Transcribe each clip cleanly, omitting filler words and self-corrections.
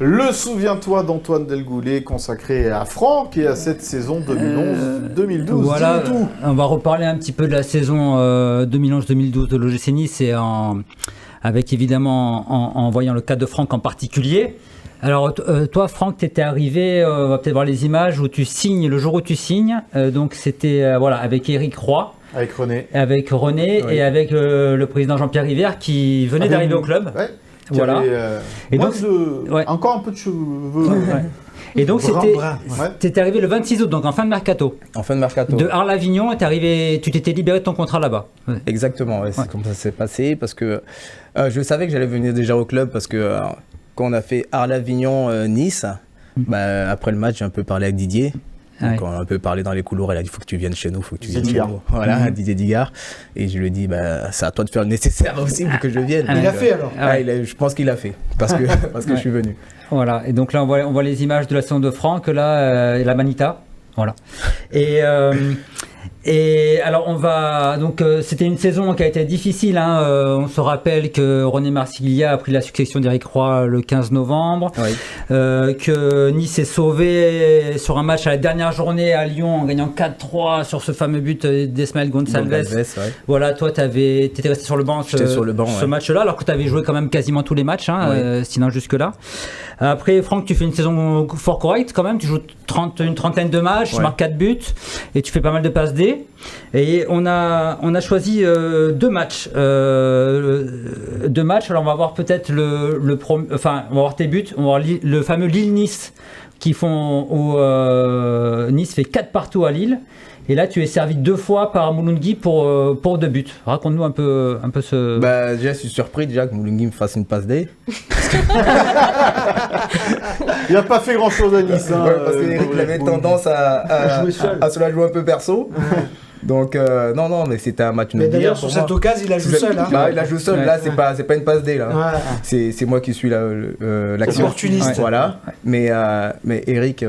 Le Souviens-toi d'Antoine Delgoulet consacré à Franck et à cette saison 2011-2012. Voilà, on va reparler un petit peu de la saison 2011-2012 de l'OGC Nice et avec évidemment en voyant le cas de Franck en particulier. Alors toi Franck, tu étais arrivé, on va peut-être voir les images où tu signes, le jour où tu signes, donc c'était voilà, avec Éric Roy. Avec René. Oui. Et avec le président Jean-Pierre Rivière qui venait d'arriver au club. Ouais. Voilà. Et donc encore un peu de cheveux. Ouais. Et donc t'étais arrivé le 26 août, donc en fin de mercato. En fin de mercato. De Arles-Avignon, tu t'étais libéré de ton contrat là-bas. Ouais. Exactement, c'est comme ça s'est passé parce que je savais que j'allais venir déjà au club parce que quand on a fait Arles-Avignon-Nice, après le match j'ai un peu parlé avec Didier. Donc on a un peu parlé dans les couloirs, il a dit il faut que tu viennes chez nous, Voilà, Didier Digard. Et je lui ai dit c'est à toi de faire le nécessaire aussi pour que je vienne. Il a fait alors. Je pense qu'il a fait parce que je suis venu. Voilà, et donc là on voit les images de la saison de Franck, là la Manita. Voilà. Et alors c'était une saison qui a été difficile, hein. On se rappelle que René Marsiglia a pris la succession d'Éric Roy le 15 novembre, que Nice est sauvé sur un match à la dernière journée à Lyon en gagnant 4-3 sur ce fameux but d'Esmaël Gonçalves. Voilà, toi t'étais resté sur le banc ce match-là, alors que tu avais joué quand même quasiment tous les matchs, sinon jusque-là. Après Franck, tu fais une saison fort correcte quand même, tu joues une trentaine de matchs, tu marques 4 buts et tu fais pas mal de passes D. Et on a choisi deux matchs. Alors on va voir peut-être on va voir tes buts. On va voir le fameux Lille-Nice où Nice fait 4 partout à Lille. Et là, tu es servi 2 fois par Moulungui pour 2 buts. Raconte-nous un peu ce... Déjà, je suis surpris que Moulungui me fasse une passe D. Il n'a pas fait grand-chose à Nice. Parce qu'Éric avait tendance à se la jouer un peu perso. Donc non, mais c'était un match. Mais d'ailleurs sur cette occasion il a joué seul. Il a joué seul. Là c'est pas une passe D là. Ouais. C'est moi qui suis l'action. Opportuniste. Voilà. Mais Eric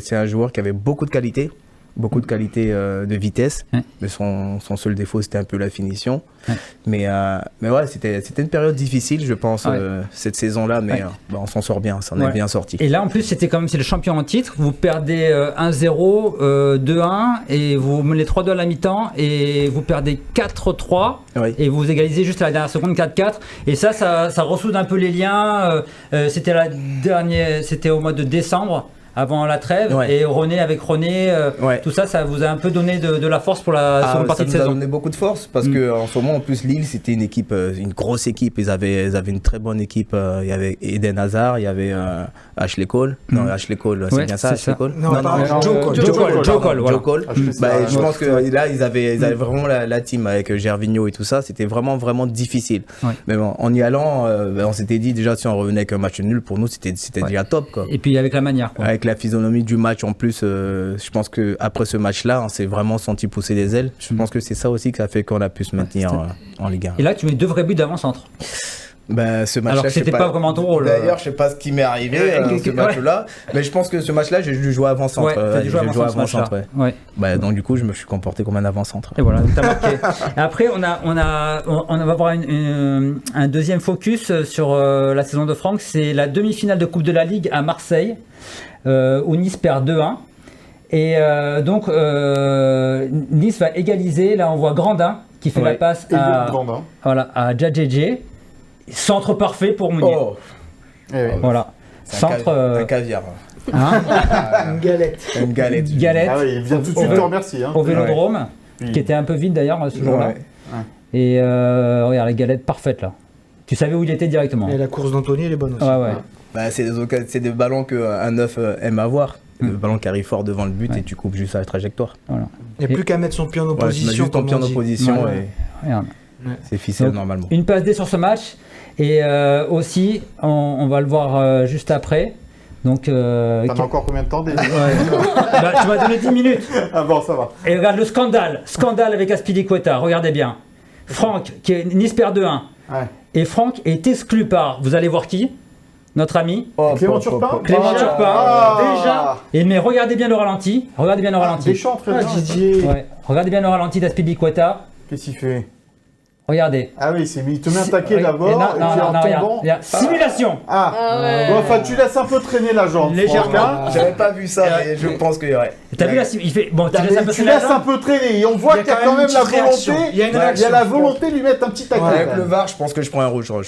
c'est un joueur qui avait beaucoup de qualité. De vitesse, mais son seul défaut c'était un peu la finition. Mais ouais, c'était une période difficile, je pense, cette saison-là, mais on s'en sort bien, on est bien sorti. Et là en plus c'était comme c'est le champion en titre, vous perdez 1-0, 2-1 et vous menez 3-2 à la mi-temps et vous perdez 4-3 et vous égalisez juste à la dernière seconde 4-4 et ça ressoude un peu les liens. C'était au mois de décembre. Avant la trêve, et René, tout ça vous a un peu donné de la force pour la seconde partie de saison. Ça nous a donné beaucoup de force parce qu'en ce moment, en plus, Lille, c'était une grosse équipe. Ils avaient une très bonne équipe. Il y avait Eden Hazard, il y avait Ashley Cole. Non, Ashley Cole, c'est bien ça, Ashley Cole. Non, Joe Cole. Je pense que là, ils avaient vraiment la team avec Gervinho et tout ça. C'était vraiment, vraiment difficile. Mais bon, en y allant, on s'était dit déjà, si on revenait avec un match nul, pour nous, c'était déjà top, quoi. Et puis avec la manière, quoi. Avec la physionomie du match en plus, je pense qu'après ce match-là, on s'est vraiment senti pousser des ailes. Je pense que c'est ça aussi qui a fait qu'on a pu se maintenir en Ligue 1. Et là, tu mets 2 vrais buts d'avant-centre. Ce match-là, alors que c'était pas vraiment ton rôle. D'ailleurs, je sais pas ce qui m'est arrivé ce match-là, mais je pense que ce match-là, j'ai dû jouer avant-centre. J'ai joué avant-centre. Donc du coup, je me suis comporté comme un avant-centre. Et voilà, t'as marqué. Après, on va avoir un deuxième focus sur la saison de Franck. C'est la demi-finale de Coupe de la Ligue à Marseille, où Nice perd 2-1. Et donc Nice va égaliser. Là, on voit Grandin qui fait la passe à Djadjedje. Centre parfait pour Mounier. Voilà. Centre. Un caviar. Une galette. Ah oui, il vient tout de suite te remercier. Au Vélodrome, qui était un peu vide d'ailleurs ce jour-là. Et regarde la galette parfaite là. Tu savais où il était directement. Et la course d'Anthony, elle est bonne aussi. C'est des ballons qu'un neuf aime avoir. Le ballon qui arrive fort devant le but et tu coupes juste la trajectoire. Voilà. Il n'y a plus qu'à mettre son pied en opposition. Juste ton pied en opposition et c'est ficelle normalement. Une passe D sur ce match et aussi, on va le voir juste après. Donc, t'en as encore combien de temps déjà? Tu m'as donné 10 minutes. Ah bon, ça va. Et regarde le scandale avec Azpilicueta, regardez bien. Franck, Nice perd 2-1. Et Franck est exclu par, vous allez voir qui? Notre ami Clément Turpin. Déjà. Mais regardez bien le ralenti. Deschamps, très bien. Didier. Regardez bien le ralenti d'Azpilicueta. Qu'est-ce qu'il fait? Regardez. Ah oui, il te met un taquet d'abord, et puis en tombant... Simulation. Bon, enfin, tu laisses un peu traîner la jambe. Légèrement. J'avais pas vu ça, mais je pense qu'il y aurait. T'as vu la simulation? Il fait... Bon, tu laisses un peu traîner, et on voit qu'il y a quand même la volonté. Il y a la volonté de lui mettre un petit taquet. Avec le VAR, je pense que je prends un rouge. Oui.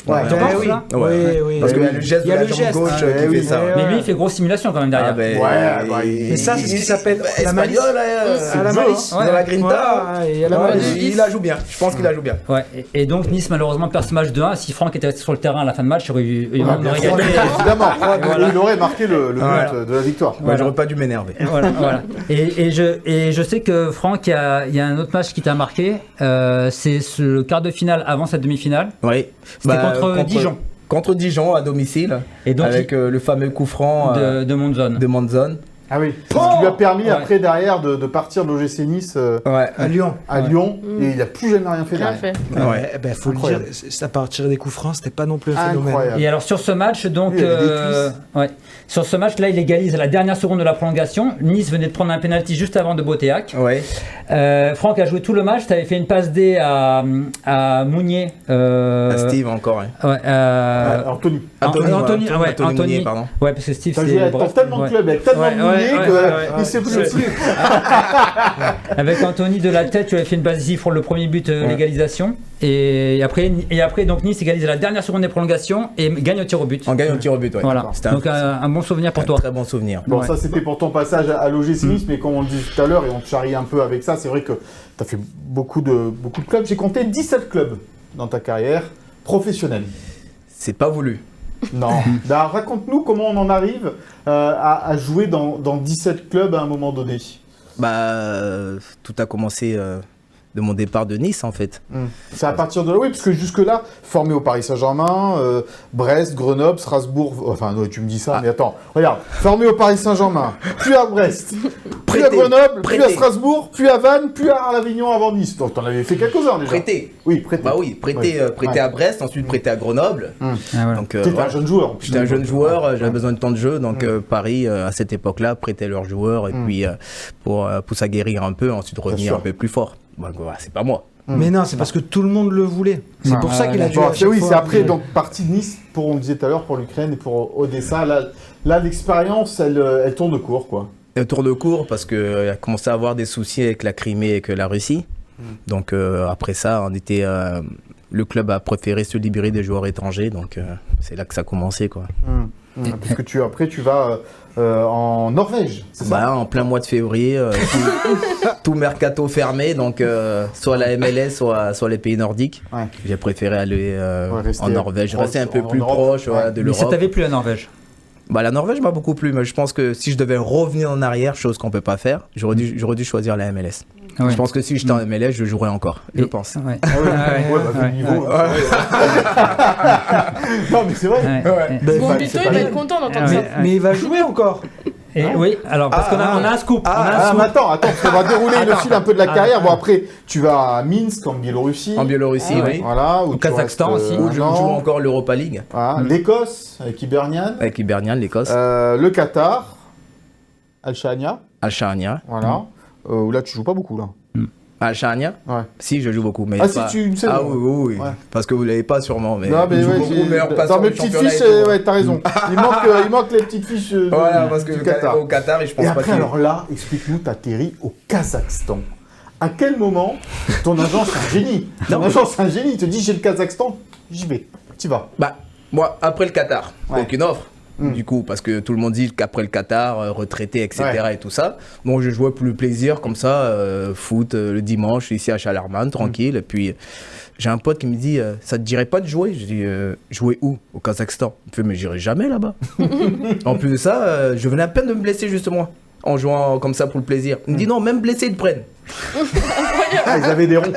Parce qu'il y a le geste de la jambe gauche qui fait ça. Mais lui, il fait grosse simulation quand même derrière. Et ça, c'est ce qui s'appelle la malice. La malice. Dans la grinta. Il la joue bien. Je pense qu'il la joue bien. Ouais. Et donc Nice malheureusement perd ce match de 1. Si Franck était resté sur le terrain à la fin de match, il aurait gagné. Évidemment, il aurait marqué le but de la victoire. J'aurais pas dû m'énerver. Voilà. Et je sais que Franck, il y a un autre match qui t'a marqué. C'est le quart de finale avant cette demi-finale. Oui. C'était contre Dijon. Contre Dijon à domicile. Et donc avec le fameux coup franc de Monzon. Ah oui, ce qui lui a permis après derrière de partir de l'OGC Nice à Lyon. Et il n'a plus jamais rien fait derrière. Faut le dire, ça partir des coups francs, c'était pas non plus un phénomène. Et alors sur ce match, donc, sur ce match là, il égalise à la dernière seconde de la prolongation. Nice venait de prendre un penalty juste avant de Botéac. Franck a joué tout le match. Tu avais fait une passe D à Mounier. À Steve encore. Anthony. Mounier, pardon. Ouais, parce que Steve c'est tellement de clubs, avec tellement de Mounier qu'il sait plus. Avec Anthony de la tête, tu avais fait une passe D pour le premier but, l'égalisation. Et après, donc Nice égalise à la dernière seconde des prolongations et gagne au tir au but. On gagne au tir au but, Voilà. Donc un bon souvenir pour toi. Très bon souvenir. Bon, ça c'était pour ton passage à l'OGC Nice, mais comme on le disait tout à l'heure, et on te charrie un peu avec ça, c'est vrai que tu as fait beaucoup de clubs. J'ai compté 17 clubs dans ta carrière professionnelle. C'est pas voulu. Non. Raconte-nous comment on en arrive à jouer dans 17 clubs à un moment donné. Tout a commencé de mon départ de Nice en fait. C'est à partir de là, oui, parce que jusque-là, formé au Paris Saint-Germain, Brest, Grenoble, Strasbourg, enfin non, tu me dis ça, mais attends, regarde, formé au Paris Saint-Germain, puis à Brest, puis à Grenoble, puis à Strasbourg, puis à Vannes, puis à Arles-Avignon avant Nice. Donc t'en avais fait quelques-uns déjà. Prêté. Oui, prêté. Prêté à Brest, ensuite prêté à Grenoble. Donc t'étais un jeune joueur. J'étais un jeune joueur, j'avais besoin de temps de jeu, donc Paris à cette époque-là prêtait leurs joueurs et puis pour s'aguerrir un peu, ensuite revenir un peu plus fort. C'est pas moi. Mais non, c'est parce que tout le monde le voulait. C'est pour ça qu'il a dû. Oui, c'est après donc parti de Nice on disait tout à l'heure pour l'Ukraine et pour Odessa. Là l'expérience elle tourne de court quoi. Elle tourne de court parce que a commencé à avoir des soucis avec la Crimée et avec la Russie. Donc après ça, le club a préféré se libérer des joueurs étrangers. Donc c'est là que ça a commencé quoi. Parce que tu vas en Norvège, c'est ça? En plein mois de février, tout mercato fermé, donc soit la MLS, soit les pays nordiques. J'ai préféré aller en Norvège, rester un peu plus proche de l'Europe. Mais ça t'avait plu la Norvège? La Norvège m'a beaucoup plu, mais je pense que si je devais revenir en arrière, chose qu'on peut pas faire, j'aurais dû choisir la MLS. Je pense que si j'étais en MLS, je jouerais encore, je pense. Non, mais c'est vrai. Bon, Bito, il va être content d'entendre ça. Mais il va jouer encore. Oui, alors parce qu'on a un scoop. Mais attends, on va dérouler le fil un peu de la carrière. Bon, après, tu vas à Minsk, en Biélorussie. En Biélorussie, oui. Voilà, au Kazakhstan aussi. Où je joue encore l'Europa League. L'Écosse, avec Hibernian. Avec Hibernian, l'Écosse. Le Qatar, Al-Shahania. Al-Shahania. Voilà. Où là, tu joues pas beaucoup, là. Al-Shahania? Si, je joue beaucoup. Mais si, tu me sais. Oui. Ouais. Parce que vous l'avez pas sûrement. Mais non, mais je joue beaucoup, meilleur passeur dans mes petites fiches, t'as raison. Il manque les petites fiches voilà, parce que au Qatar, et je pense pas après, alors là, explique-nous, t'atterris au Kazakhstan. À quel moment ton agent, c'est un génie? Il te dit, j'ai le Kazakhstan, j'y vais. Tu vas. Moi, après le Qatar, aucune offre. Du coup, parce que tout le monde dit qu'après le Qatar, retraité, etc. et tout ça. Donc, je jouais pour le plaisir, comme ça, foot le dimanche, ici à Chalerman, tranquille. Et puis, j'ai un pote qui me dit, ça te dirait pas de jouer? Je dis, jouer où? Au Kazakhstan. Il me fait, mais j'irai jamais là-bas. En plus de ça, je venais à peine de me blesser, justement, en jouant comme ça pour le plaisir. Il me dit, non, même blessé, ils te prennent. Ils avaient des ronds.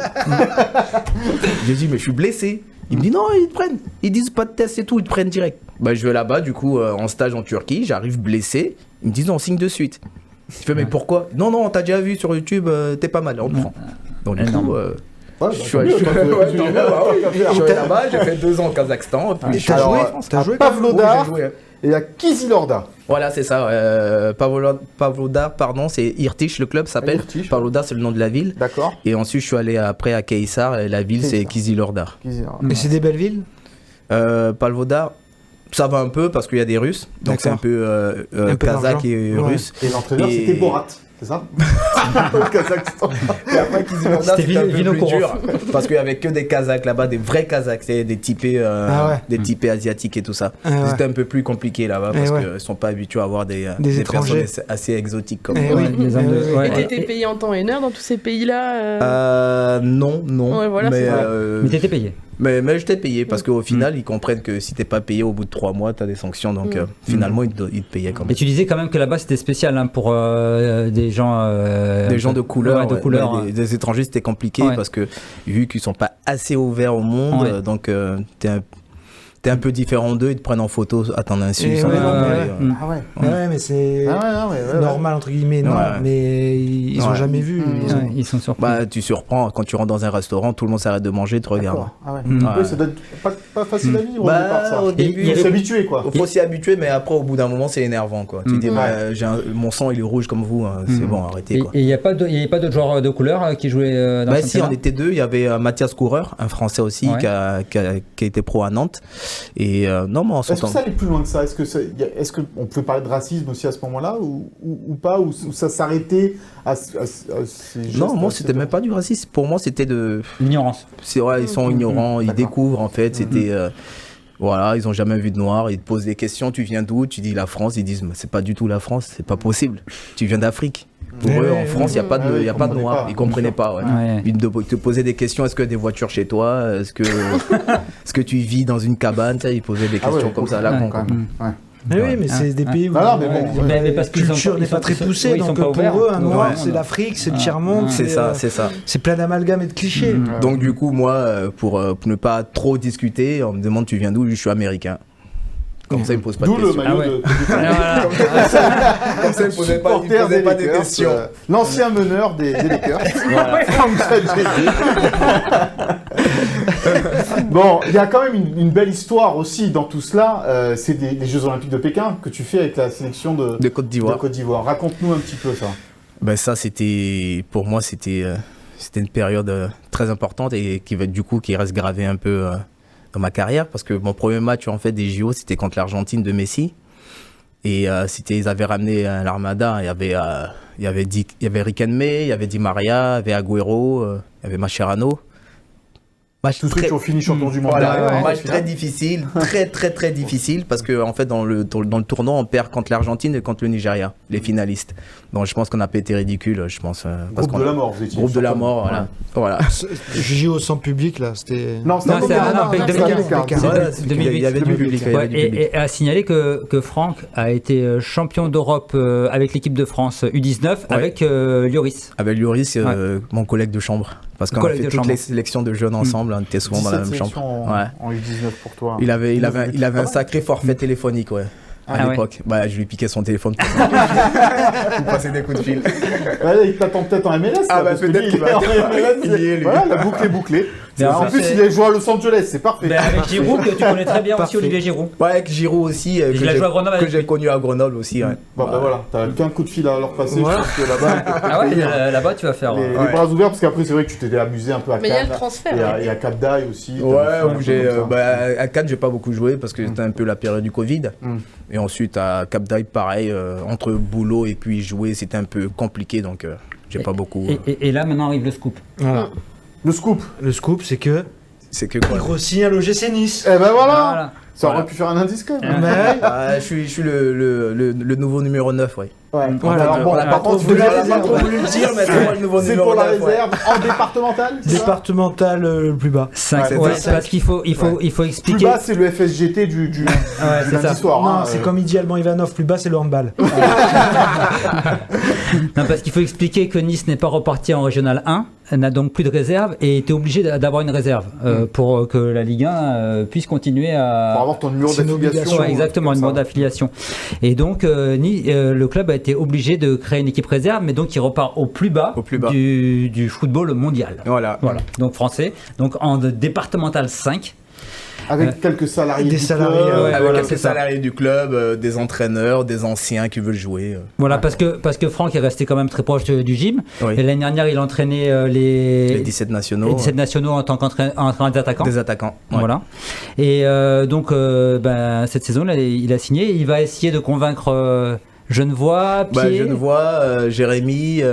J'ai dit, mais je suis blessé. Il me dit non, ils te prennent. Ils disent pas de test et tout, ils te prennent direct. Je vais là-bas, du coup, en stage en Turquie, j'arrive blessé. Ils me disent on signe de suite. Je fais mais pourquoi? Non, t'as déjà vu sur YouTube, t'es pas mal, on te prend. Donc du coup, je suis allé là-bas, j'ai fait 2 ans au Kazakhstan. T'as joué Pavlodar, Et il y a Kizilorda. Voilà, c'est ça. Pavlodar, pardon, c'est Irtych, le club s'appelle. Irtych, Pavlodar, c'est le nom de la ville. D'accord. Et ensuite, je suis allé après à Kayser, et la ville, c'est Kizilorda. Et c'est des belles villes? Pavlodar, ça va un peu parce qu'il y a des Russes. Donc c'est un peu kazakh et russe. Et l'entraîneur, c'était Borat. C'est ça? Au Kazakhstan. Et après, Kizilorda, c'était un peu plus dur. Parce qu'il n'y avait que des Kazakhs là-bas, des vrais Kazakhs, c'est des typés, des typés asiatiques et tout ça. C'était un peu plus compliqué là-bas parce qu'ils ne sont pas habitués à avoir des personnes assez exotiques comme ça. Et t'étais payé en temps et heure dans tous ces pays-là? Non. Ouais, voilà, mais t'étais payé. Mais je t'ai payé parce qu'au final, ils comprennent que si t'es pas payé au bout de 3 mois, t'as des sanctions. Donc finalement, ils te payaient quand même. Et tu disais quand même que là-bas, c'était spécial pour des gens de couleur. Des étrangers, c'était compliqué parce que vu qu'ils sont pas assez ouverts au monde, donc t'es un peu différent d'eux, ils te prennent en photo à ton insu. Mais c'est normal entre guillemets, non, mais ils ont jamais vu. Ils sont surpris. Bah, tu surprends quand tu rentres dans un restaurant, tout le monde s'arrête de manger, te regarde. Oui, ça doit être pas facile à vivre au départ, ça. Au début, il faut s'y habituer, quoi. Il faut s'y habituer, mais après, au bout d'un moment, c'est énervant, quoi. Tu dis, mon sang, il est rouge comme vous, c'est bon, arrêtez, quoi. Et il n'y avait pas d'autres joueurs de couleur qui jouaient dans le si, on était deux. Il y avait Mathias Coureur, un Français aussi, qui a été pro à Nantes. Et non, mais est-ce que ça allait plus loin que ça? Est-ce qu'on pouvait parler de racisme aussi à ce moment-là ou pas? Ou ça s'arrêtait à ces gestes? Non, moi, c'était même pas du racisme. Pour moi, c'était de l'ignorance. C'est vrai, ils sont ignorants, ils découvrent en fait. C'était voilà, ils ont jamais vu de noir. Ils te posent des questions. Tu viens d'où? Tu dis la France. Ils disent c'est pas du tout la France, c'est pas possible. Tu viens d'Afrique. Pour eux, en France, il n'y a pas de noir. Ils ne comprenaient pas. Ils te posaient des questions. Est-ce que des voitures chez toi? Est-ce que tu vis dans une cabane? Ils posaient des questions comme ça. Là, oui, mais c'est des pays où la culture n'est pas très poussée. Donc pour eux, un noir, c'est l'Afrique, c'est le tiers-monde. C'est ça. C'est plein d'amalgames et de clichés. Donc du coup, moi, pour ne pas trop discuter, on me demande tu viens d'où? Je suis américain. Comme ça, il ne pose pas de questions. D'où le maillot de Comme ça, il ne posait pas de questions. L'ancien meneur des Lakers. Bon, il y a quand même une belle histoire aussi dans tout cela. C'est les Jeux Olympiques de Pékin que tu fais avec la sélection de Côte d'Ivoire. Raconte-nous un petit peu ça. Ben ça, pour moi, c'était une période très importante et qui reste gravée un peu dans ma carrière, parce que mon premier match en fait des JO, c'était contre l'Argentine de Messi, et ils avaient ramené l'Armada. Il y avait Riquelme, il y avait Di Maria, il y avait Agüero, il y avait Mascherano. Tout de suite, on finit champion du monde. Match très difficile, très difficile, parce que en fait dans le tournoi, on perd contre l'Argentine et contre le Nigeria, les finalistes. Donc je pense qu'on n'a pas été ridicule, je pense. Groupe de la mort, vous étiez. Groupe de la mort, voilà. JO sans public là, c'était. Non, c'était 2015. Il y avait du public. Et à signaler que Franck a été champion d'Europe avec l'équipe de France U19 avec Lloris. Avec Lloris, mon collègue de chambre. Parce qu'on a fait toutes les sélections de jeunes ensemble, on était souvent dans la même chambre. En U19 pour toi. Il avait un sacré forfait téléphonique, à l'époque. Je lui piquais son téléphone pour passer des coups de fil. Il t'attend peut-être en MLS. Peut-être qu'il va en MLS. Voilà, la boucle est bouclée. En plus, il a joué à Los Angeles, c'est parfait. Avec Giroud, que tu connais très bien aussi, Olivier Giroud. Avec Giroud aussi, que j'ai connu à Grenoble aussi. Bon, voilà, t'as qu'un coup de fil à leur passer, je pense que là-bas. Là-bas, tu vas faire. Les bras ouverts, parce qu'après, c'est vrai que tu t'étais amusé un peu à Cannes. Mais il y a le transfert. Et à Cap d'Aille aussi. À Cannes, j'ai pas beaucoup joué parce que c'était un peu la période du Covid. Et ensuite, à Cap d'Aille, pareil, entre boulot et puis jouer, c'était un peu compliqué, donc j'ai pas beaucoup. Et là, maintenant arrive le scoop. Voilà. Le scoop, c'est que quoi? Il re-signe à l'OGC Nice. Eh ben voilà. Ça aurait pu faire un indice quand même. Je suis le nouveau numéro 9, Voilà, on n'a pas trop voulu le dire, mais c'est le nouveau numéro 9. C'est pour la réserve en départemental. Départemental le plus bas. 5. Parce qu'il faut expliquer. Plus bas, c'est le FSGT du lundi soir. Non, c'est comme Idialement Ivanov, plus bas, c'est le handball. Non, parce qu'il faut expliquer que Nice n'est pas reparti en Régional 1, n'a donc plus de réserve et était obligé d'avoir une réserve pour que la Ligue 1 puisse continuer à. Pour avoir ton numéro d'affiliation. Exactement, un numéro d'affiliation. Et donc, le club a été obligé de créer une équipe réserve, mais donc il repart au plus bas. Du football mondial. Voilà. Donc français. Donc en départemental 5. Avec quelques salariés des du salariés, club. Avec quelques salariés du club, des entraîneurs, des anciens qui veulent jouer. Voilà, parce que Franck est resté quand même très proche du gym. Oui. Et l'année dernière, il entraînait les 17 nationaux. Les 17 nationaux en tant qu'entraîneur d'attaquant. Des attaquants. Ouais. Voilà. Et donc, cette saison, là, il a signé. Il va essayer de convaincre Genevois, Pied. Genevois, Jérémy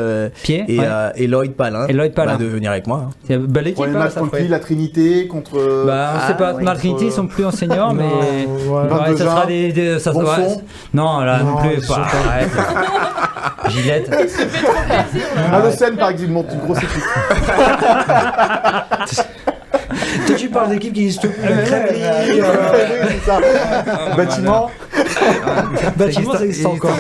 Pied, et Lloyd Palin. De venir avec moi. L'équipe, pour les matchs contre qui, la Trinité, contre... on sait pas. La Trinité, ils sont plus en senior, mais... ça sera des... Ça bon sera... son. Non, là, non plus. Pas. Arrête. Gillette. À l'Océane, par exemple, il monte une grosse équipe. Toi, tu parles d'équipe qui existe plus. C'est ça. Bâtiment. Bâtiment, ça existe encore.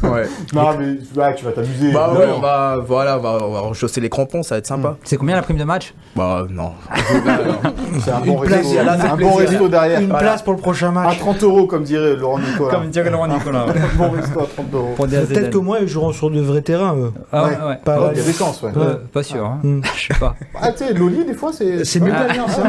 Ouais. Non, mais tu vas t'amuser. On va rechausser les crampons, ça va être sympa. C'est combien la prime de match? Non. C'est un bon resto. Un bon resto derrière. Une place pour le prochain match. À 30 €, comme dirait Laurent Nicolas. Un bon resto à 30 €. Peut-être que moi, ils joueront sur de vrais terrains. Il y a des chances, ouais. Pas sûr. Je sais pas. Tu sais, Loli, des fois, c'est mieux que l'Alliance.